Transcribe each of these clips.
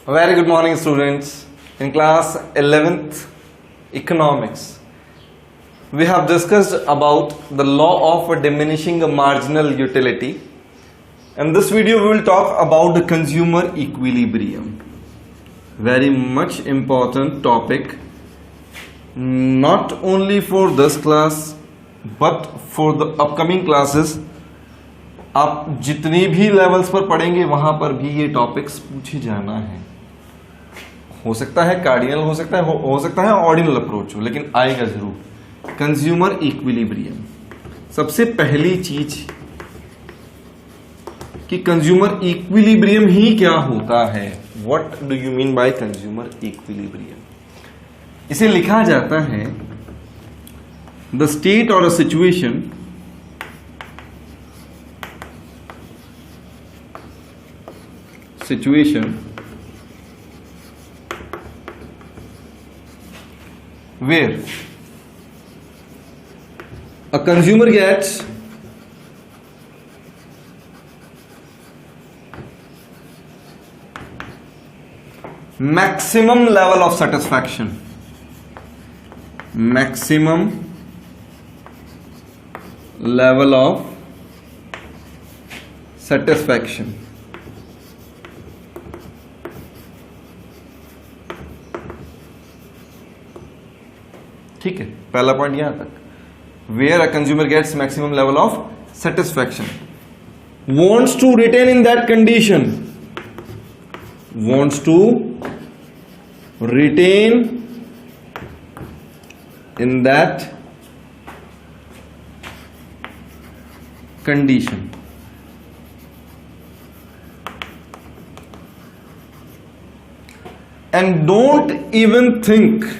Very good morning, students. In class 11th economics, we have discussed about the law of diminishing marginal utility. In this video, we will talk about the consumer equilibrium. Very much important topic, not only for this class, but for the upcoming classes. आप जितनी भी levels पर पढ़ेंगे वहां पर भी ये topics पूछे जाना है. हो सकता है कार्डिनल, हो सकता है ऑर्डिनल अप्रोच हो, लेकिन आएगा जरूर. Consumer equilibrium. सबसे पहली चीज कि कंज्यूमर इक्विलिब्रियम ही क्या होता है. What do you mean by consumer equilibrium? इसे लिखा जाता है द स्टेट और a situation where a consumer gets maximum level of satisfaction. Maximum level of satisfaction. ठीक है, पहला पॉइंट यहां तक. Where a consumer gets maximum level of satisfaction, wants to retain in that condition, wants to retain in that condition. And don't even think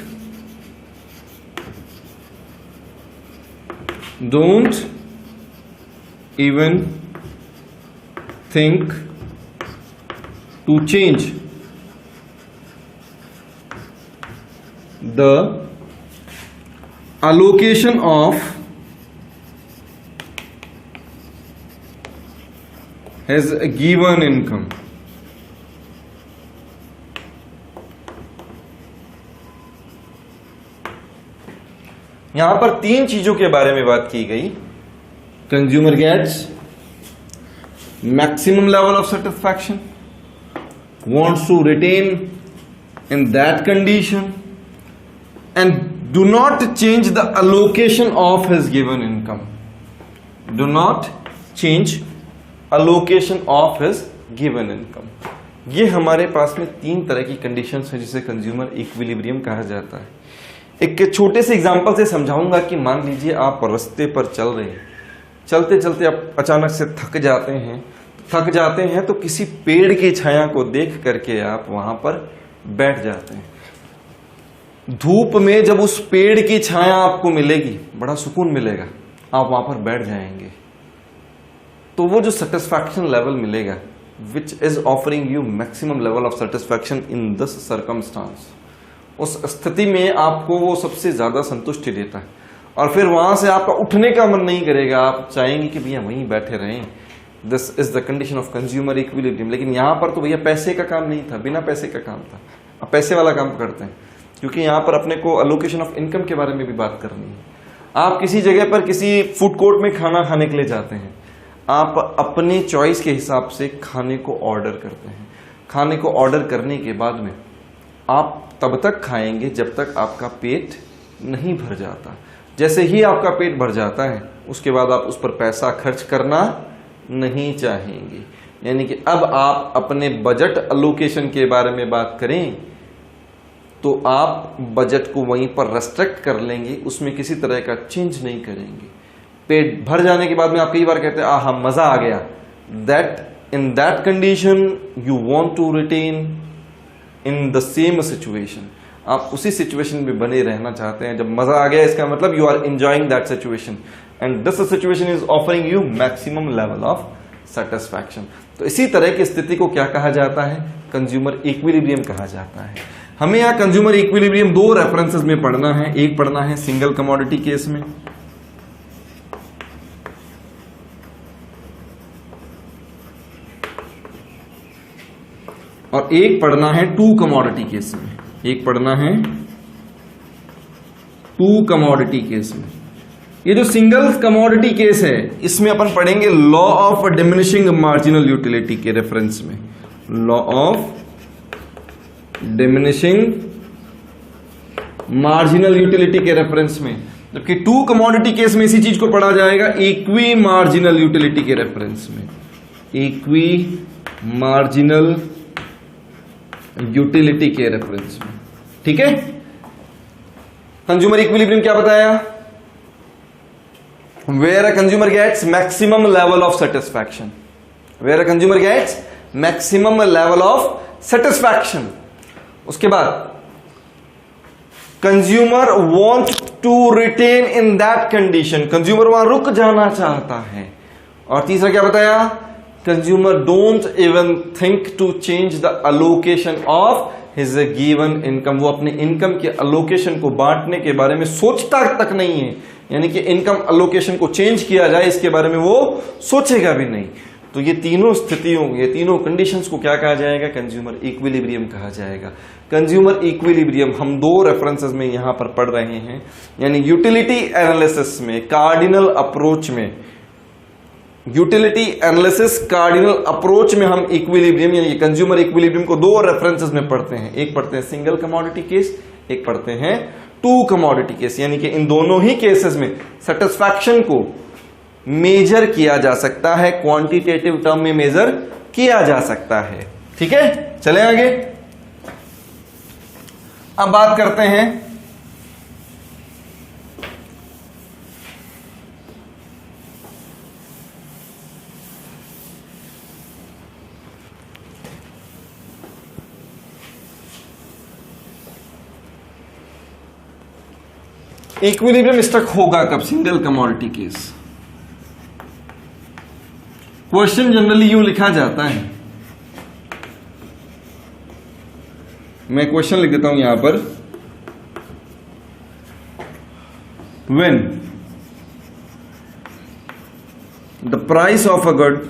to change the allocation of his given income. यहां पर तीन चीजों के बारे में बात की गई. Consumer gets maximum level of satisfaction, wants to retain in that condition, and do not change the allocation of his given income. Do not change allocation of his given income. ये हमारे पास में तीन तरह की कंडीशंस है जिसे consumer equilibrium कहा जाता है. एक छोटे से एग्जांपल से समझाऊंगा कि मान लीजिए आप रास्ते पर चल रहे हैं, चलते चलते आप अचानक से थक जाते हैं तो किसी पेड़ की छाया को देख करके आप वहां पर बैठ जाते हैं. धूप में जब उस पेड़ की छाया आपको मिलेगी, बड़ा सुकून मिलेगा, आप वहां पर बैठ जाएंगे. तो वो जो सेटिस्फैक्शन लेवल मिलेगा, which is offering you maximum level of satisfaction in this circumstance, उस स्थिति में आपको वो सबसे ज्यादा संतुष्टि देता है. और फिर वहां से आपका उठने का मन नहीं करेगा, आप चाहेंगे कि भैया वहीं बैठे रहें. This is the condition of consumer equilibrium. लेकिन यहां पर तो भैया पैसे का काम नहीं था, बिना पैसे का काम था. अब पैसे वाला काम करते हैं, क्योंकि यहां पर अपने को अलोकेशन ऑफ इनकम के बारे में भी बात करनी है. आप किसी जगह पर किसी फूड कोर्ट में खाना खाने के लिए जाते हैं, आप अपने चॉइस के हिसाब से खाने को ऑर्डर करते हैं. खाने को ऑर्डर करने के बाद में आप तब तक खाएंगे जब तक आपका पेट नहीं भर जाता. जैसे ही आपका पेट भर जाता है, उसके बाद आप उस पर पैसा खर्च करना नहीं चाहेंगे. यानी कि अब आप अपने बजट अलोकेशन के बारे में बात करें तो आप बजट को वहीं पर रेस्ट्रिक्ट कर लेंगे, उसमें किसी तरह का चेंज नहीं करेंगे. पेट भर जाने के बाद में आप कई बार कहते हैं आहा मजा आ गया. That in that condition you want to retain in the same situation. आप उसी सिचुएशन में बने रहना चाहते हैं. जब मजा आ गया, इसका मतलब you are enjoying that situation, and this situation is offering you maximum level of satisfaction. तो इसी तरह की स्थिति को क्या कहा जाता है? कंज्यूमर इक्विलिब्रियम कहा जाता है. हमें यहां कंज्यूमर इक्विलिब्रियम दो रेफरेंसेस में पढ़ना है. एक पढ़ना है सिंगल कमोडिटी केस में, और एक पढ़ना है टू कमोडिटी केस में, एक पढ़ना है टू कमोडिटी केस में। ये जो सिंगल कमोडिटी केस है इसमें अपन पढ़ेंगे law of diminishing marginal utility के रेफरेंस में, law of diminishing marginal utility के रेफरेंस में। जबकि टू कमोडिटी केस में इसी चीज को पढ़ा जाएगा इक्वी मार्जिनल यूटिलिटी के रेफरेंस में, इक्वी मार्जिनल यूटिलिटी के रेफरेंस में। ठीक है, कंज्यूमर इक्विलिब्रियम क्या बताया? Where a consumer gets maximum level of satisfaction, where a consumer gets maximum level of satisfaction. उसके बाद consumer want to retain in that condition, consumer वहां रुक जाना चाहता है। और तीसरा क्या बताया? Consumer don't even think to change the allocation of his given income, वो अपने इनकम के अलोकेशन को बांटने के बारे में सोचता तक नहीं है, यानी कि इनकम अलोकेशन को चेंज किया जाए इसके बारे में वो सोचेगा भी नहीं। तो ये तीनों स्थितियों, ये तीनों कंडीशंस को क्या कहा जाएगा? कंज्यूमर इक्विलिब्रियम कहा जाएगा। कंज्यूमर इक्विलिब्रियम हम दो रेफरेंसेस में यहां पर पढ़ रहे हैं, यानी यूटिलिटी एनालिसिस में, कार्डिनल अप्रोच में, यूटिलिटी एनालिसिस कार्डिनल अप्रोच में हम इक्विलिब्रियम यानी कंज्यूमर इक्विलिब्रियम को दो रेफरेंसेस में पढ़ते हैं। एक पढ़ते हैं सिंगल कमोडिटी केस, एक पढ़ते हैं टू कमोडिटी केस, यानी कि इन दोनों ही केसेस में सेटिस्फैक्शन को मेजर किया जा सकता है, क्वांटिटेटिव टर्म में मेजर किया जा सकता है। ठीक है, चलें आगे। अब बात करते हैं इक्विलिब्रियम स्ट्रक होगा कब? Single commodity case. Question generally यूं लिखा जाता है, मैं क्वेश्चन लिख देता हूं यहां पर, when the price of a good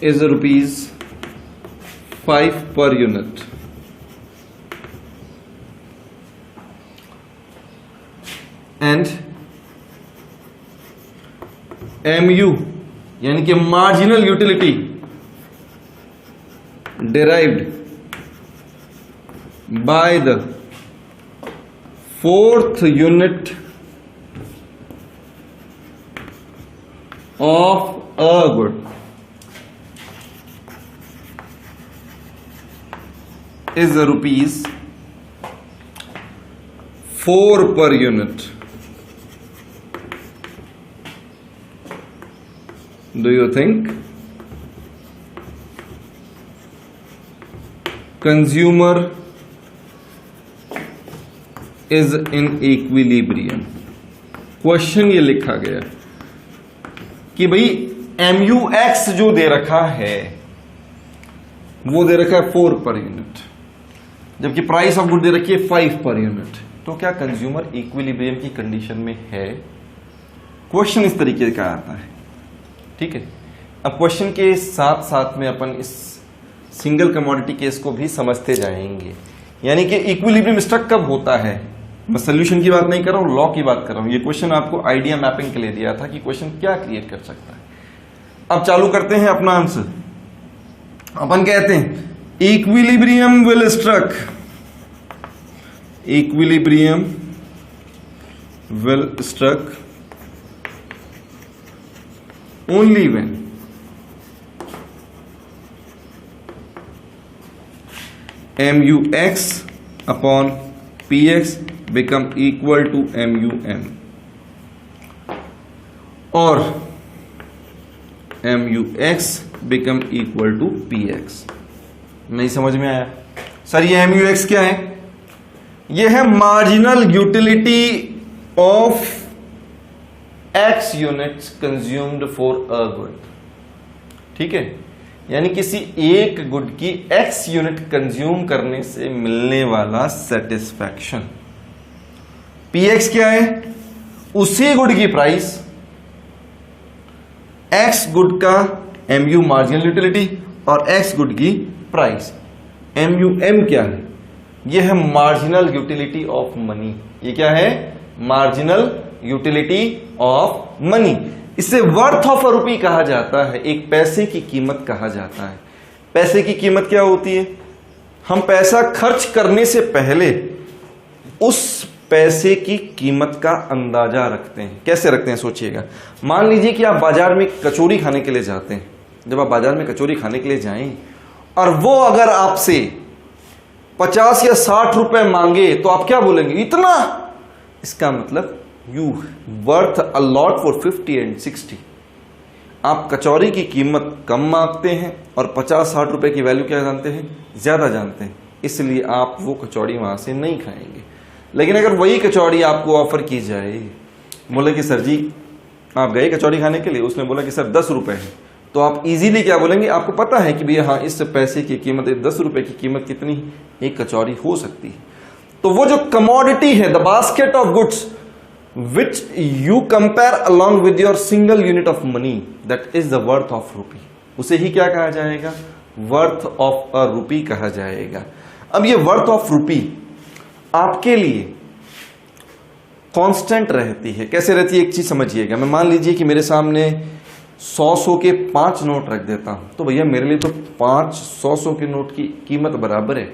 is ₹5 per unit and MU यानी कि marginal utility derived by the 4th unit of a good is ₹4 per unit. Do you think consumer is in equilibrium? Question ये लिखा गया कि भाई MUX जो दे रखा है वो दे रखा है 4 पर यूनिट, जबकि प्राइस ऑफ गुड दे रखी है 5 पर यूनिट। तो क्या कंज्यूमर इक्विलिब्रियम की कंडीशन में है? क्वेश्चन इस तरीके का आता है। ठीक है, अब क्वेश्चन के साथ साथ में अपन इस सिंगल कमोडिटी केस को भी समझते जाएंगे, यानी कि इक्विलिब्रियम स्ट्रक कब होता है। मैं सोल्यूशन की बात नहीं कर रहा हूं, लॉ की बात कर रहा हूं। ये क्वेश्चन आपको आइडिया मैपिंग के लिए दिया था कि क्वेश्चन क्या क्रिएट कर सकता है। अब चालू करते हैं अपना आंसर। अपन कहते हैं equilibrium will struck, equilibrium will struck only when MUX upon PX become equal to MUM और MUX become equal to PX। नहीं समझ में आया? सर ये MUX क्या है? ये है marginal utility of X units consumed for a good. ठीक है, यानी किसी एक गुड की X यूनिट कंज्यूम करने से मिलने वाला सेटिस्फैक्शन। PX क्या है? उसी गुड की प्राइस X गुड का MU मार्जिनल यूटिलिटी और X गुड की प्राइस। MUM क्या है? ये है मार्जिनल यूटिलिटी ऑफ मनी। ये क्या है? Marginal utility of money. इसे वर्थ ऑफ अ रुपी कहा जाता है, एक पैसे की कीमत कहा जाता है। पैसे की कीमत क्या होती है? हम पैसा खर्च करने से पहले उस पैसे की कीमत का अंदाजा रखते हैं। कैसे रखते हैं सोचिएगा। मान लीजिए कि आप बाजार में कचौरी खाने के लिए जाते हैं। जब आप बाजार में कचौरी खाने के लिए जाएं और वो अगर आपसे 50 या 60 रुपए मांगे तो आप क्या बोलेंगे? इतना? इसका मतलब you worth a lot for 50 and 60। आप कचौरी की कीमत कम मांगते हैं और 50-60 रुपए की वैल्यू क्या जानते हैं? ज्यादा जानते हैं, इसलिए आप वो कचौड़ी वहां से नहीं खाएंगे। लेकिन अगर वही कचौड़ी आपको ऑफर की जाए, बोले कि सर जी आप गए कचौड़ी खाने के लिए, उसने बोला कि सर 10 रुपए है, तो आप इजीली क्या बोलेंगे? आपको पता है कि भैया हाँ इस पैसे की कीमत 10 रुपए की कीमत कितनी एक कचौरी हो सकती है। तो वो जो कमोडिटी है, the basket of goods which you compare along with your single unit of money, that is the worth of rupee, उसे ही क्या कहा जाएगा? वर्थ ऑफ अ रुपी कहा जाएगा। अब ये वर्थ ऑफ रुपी आपके लिए कांस्टेंट रहती है। कैसे रहती है? एक चीज समझिएगा। मैं मान लीजिए कि मेरे सामने 100 के 5 नोट रख देता हूं, तो भैया मेरे लिए तो 5 100 के नोट की कीमत बराबर है।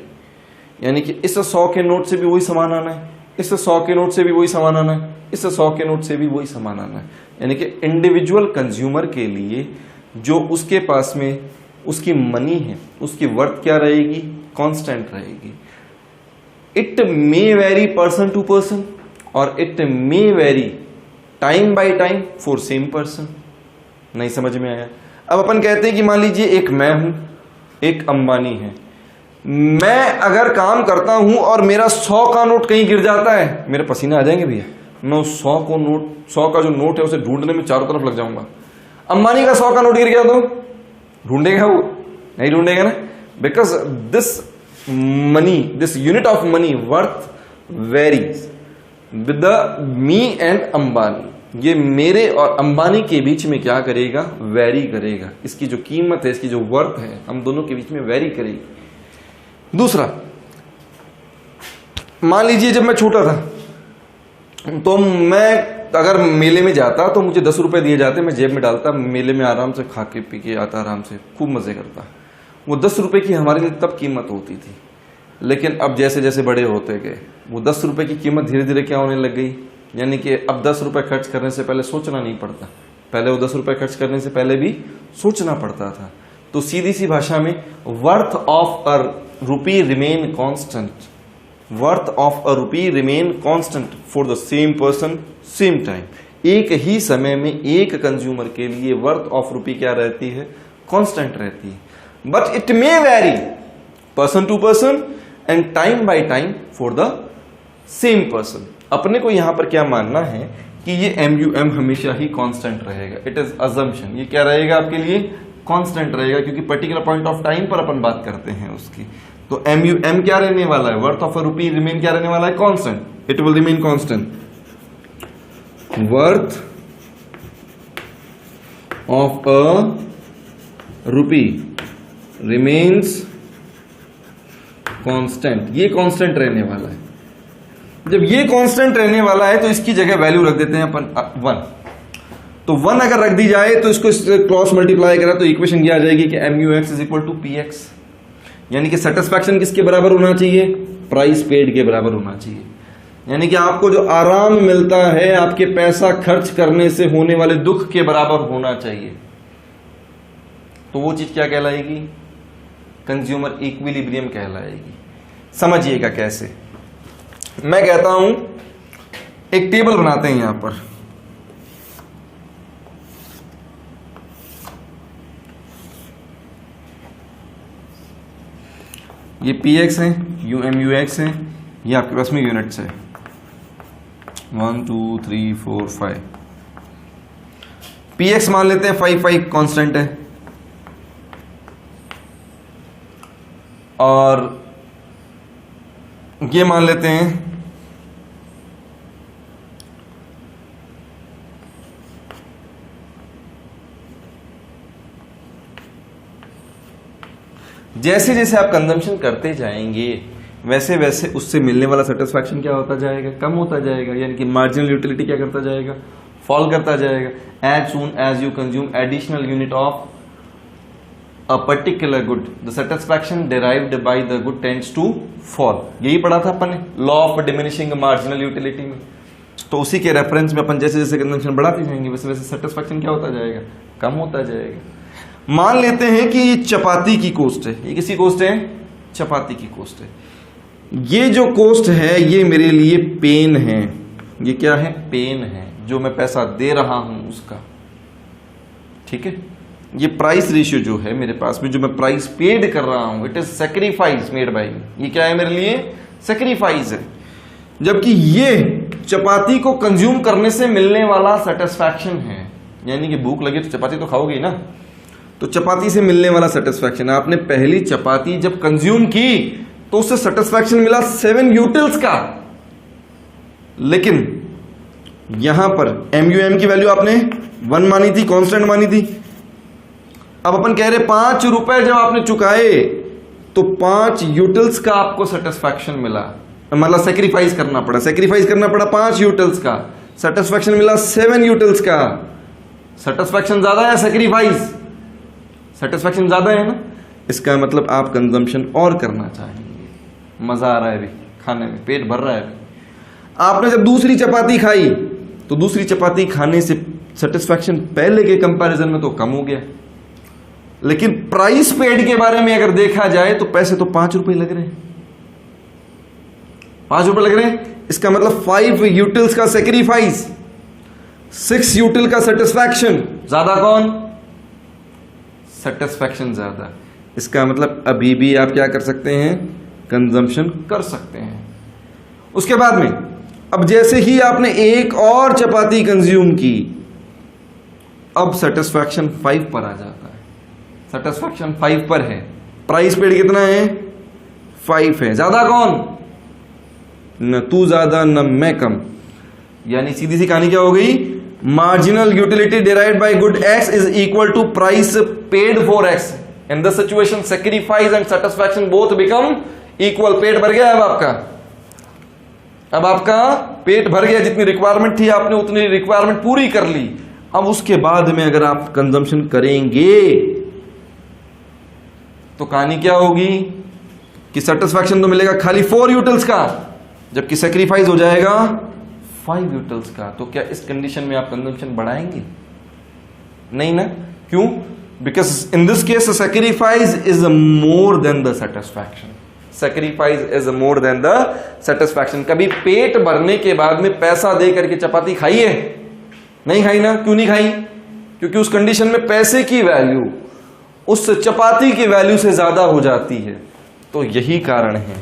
यानी कि इस 100 के नोट से भी वही सामान आना है, इस 100 के नोट से भी वही सामान आना है, इस 100 के नोट से भी वही सामान आना है। यानी कि इंडिविजुअल कंज्यूमर के लिए जो उसके पास में उसकी मनी है, उसकी वर्थ क्या रहेगी? कांस्टेंट रहेगी। It may vary person to person और it may vary time by time for same person. नहीं समझ में आया? अब अपन कहते हैं कि मान लीजिए एक मैं हूं, एक अंबानी है। मैं अगर काम करता हूं और मेरा 100 का नोट कहीं गिर जाता है, मेरे पसीने आ जाएंगे भैया। मैं उस 100 का जो नोट है उसे ढूंढने में चारों तरफ लग जाऊंगा। अंबानी का 100 का नोट गिर गया तो ढूंढेगा वो? नहीं ढूंढेगा ना, because this money, this unit of money worth varies with the me and Ambani. ये मेरे और अंबानी के बीच में क्या करेगा? वेरी करेगा। इसकी जो कीमत है, इसकी जो वर्थ है, हम दोनों के बीच में वेरी करेगी। दूसरा, मान लीजिए जब मैं छोटा था तो मैं अगर मेले में जाता तो मुझे 10 रुपए दिए जाते, मैं जेब में डालता, मेले में आराम से खा के पी के आता, आराम से खूब मजे करता। वो 10 रुपए की हमारे लिए तब कीमत होती थी। लेकिन अब जैसे जैसे बड़े होते गए, वो 10 रुपए की कीमत धीरे धीरे क्या होने लग गई? यानी कि अब 10 रुपए खर्च करने से पहले सोचना नहीं पड़ता। पहले वो 10 रुपए खर्च करने से पहले भी सोचना पड़ता था। तो सीधी सी भाषा में worth of a rupee remain constant, worth of a rupee remain constant for the same person same time. एक ही समय में एक कंज्यूमर के लिए वर्थ ऑफ रुपी क्या रहती है? कांस्टेंट रहती है। But it may vary person to person and time by time for the same person. अपने को यहां पर क्या मानना है कि ये MUM हमेशा ही कांस्टेंट रहेगा। It is assumption. ये क्या रहेगा आपके लिए? कांस्टेंट रहेगा, क्योंकि पर्टिकुलर पॉइंट ऑफ टाइम पर अपन बात करते हैं उसकी। तो MUM क्या रहने वाला है? Worth of a rupee remain क्या रहने वाला है? Constant. It will remain constant. Worth of a rupee remains constant. ये कांस्टेंट रहने वाला है। जब ये कांस्टेंट रहने वाला है तो इसकी जगह वैल्यू रख देते हैं अपन 1। तो 1 अगर रख दी जाए तो इसको क्रॉस मल्टीप्लाई करा तो इक्वेशन क्या आ जाएगी कि MUX is equal to PX। यानी कि सेटिस्फैक्शन किसके बराबर होना चाहिए? प्राइस पेड के बराबर होना चाहिए। यानी कि आपको जो आराम मिलता है आपके पैसा खर्च करने से होने वाले दुख के बराबर होना चाहिए। तो वो चीज क्या कहलाएगी? कंज्यूमर इक्विलिब्रियम कहलाएगी। समझिएगा कैसे। मैं कहता हूं एक टेबल बनाते हैं यहां पर। ये PX है, MUX है, ये आपके पास में यूनिट्स है 1 2 3 4 5। PX मान लेते हैं 5 कांस्टेंट है और ये मान लेते हैं जैसे जैसे आप कंजम्पशन करते जाएंगे वैसे वैसे उससे मिलने वाला सेटिस्फैक्शन क्या होता जाएगा, कम होता जाएगा, यानी कि मार्जिनल यूटिलिटी क्या करता जाएगा, फॉल करता जाएगा। As soon as you consume additional unit of a particular good the satisfaction derived by the good tends to fall. यही पढ़ा था अपन ने law of diminishing marginal utility में। तो उसी के रेफरेंस में अपन जैसे जैसे कंजम्पशन बढ़ाते जाएंगे वैसे वैसे सेटिस्फैक्शन क्या होता जाएगा, कम होता जाएगा। मान लेते हैं कि ये चपाती की कॉस्ट है, ये किसी कॉस्ट है, चपाती की कॉस्ट है। ये जो कॉस्ट है ये मेरे लिए पेन है, ये क्या है, पेन है, जो मैं पैसा दे रहा हूं उसका, ठीक है। ये प्राइस रेशियो जो है मेरे पास में, जो मैं प्राइस पेड कर रहा हूं, it is sacrifice made by me, ये क्या है मेरे लिए, सैक्रिफाइस है। जबकि ये चपाती को कंज्यूम करने से मिलने वाला सेटिस्फैक्शन है, यानी कि भूख लगे तो चपाती तो खाओगे ना, तो चपाती से मिलने वाला सेटिस्फैक्शन। आपने पहली चपाती जब कंज्यूम की तो उससे सेटिस्फैक्शन मिला 7 यूटिल्स का, लेकिन यहां पर MUM की वैल्यू आपने 1 मानी थी, कांस्टेंट मानी थी। अब अपन कह रहे 5 रुपए जब आपने चुकाए तो 5 यूटिल्स का आपको सेटिस्फैक्शन मिला, मतलब सेक्रीफाइस करना पड़ा, 5 यूटिल्स का, सेटिस्फैक्शन मिला 7 यूटिल्स का। सेटिस्फैक्शन ज्यादा है, सेक्रीफाइस सेटिस्फैक्शन ज्यादा है ना, इसका मतलब आप कंजम्पशन और करना चाहेंगे, मजा आ रहा है अभी खाने में, पेट भर रहा है अभी। आपने जब दूसरी चपाती खाई तो दूसरी चपाती खाने से सेटिस्फैक्शन पहले के कंपैरिजन में तो कम हो गया, लेकिन प्राइस पेड के बारे में अगर देखा जाए तो पैसे तो 5 रुपए लग रहे हैं, 5 रुपए लग रहे हैं। इसका मतलब 5 यूटिल्स का सेक्रीफाइस, 6 यूटिल का सेटिस्फैक्शन, ज्यादा कौन, सेटिस्फैक्शन ज्यादा। इसका मतलब अभी भी आप क्या कर सकते हैं, कंजम्पशन कर सकते हैं। उसके बाद में अब जैसे ही आपने एक और चपाती कंज्यूम की, अब सेटिस्फैक्शन 5 पर आ जाता है, सेटिस्फैक्शन 5 पर है, प्राइस पेड कितना है, 5 है, ज्यादा कौन, न तू ज्यादा न मैं कम, यानी सीधी सी कहानी क्या हो गई, marginal utility derived by good X is equal to price paid for X। In this situation sacrifice and satisfaction both become equal. पेट भर गया अब आपका पेट भर गया, जितनी रिक्वायरमेंट थी आपने उतनी रिक्वायरमेंट पूरी कर ली। अब उसके बाद में अगर आप कंजम्पशन करेंगे तो कहानी क्या होगी कि सेटिस्फैक्शन तो मिलेगा खाली 4 यूटिल्स का, जबकि सैक्रिफाइस हो जाएगा 5 यूटिल्स का। तो क्या इस कंडीशन में आप कंजम्पशन बढ़ाएंगे, नहीं ना, क्यों, because in this case sacrifice is more than the satisfaction, sacrifice is more than the satisfaction. कभी पेट भरने के बाद में पैसा दे करके चपाती खाई है, नहीं खाई ना, क्यों नहीं खाई, क्योंकि उस कंडीशन में पैसे की वैल्यू उस चपाती की वैल्यू से ज्यादा हो जाती है। तो यही कारण है,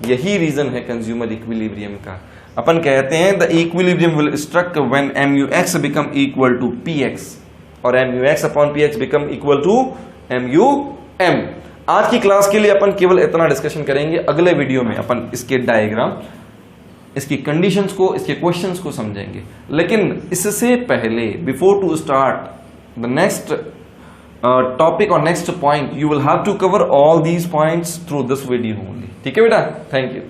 यही रीजन है कंज्यूमर इक्विलिब्रियम का। अपन कहते हैं the equilibrium will struck when MUX become equal to PX और MUX upon PX become equal to MUM। आज की क्लास के लिए अपन केवल इतना डिस्कशन करेंगे, अगले वीडियो में अपन इसके डायग्राम, इसकी कंडीशंस को, इसके क्वेश्चंस को समझेंगे। लेकिन इससे पहले, before to start the next topic और next point, you will have to cover all these points through this video only. ठीक है बेटा, थैंक यू।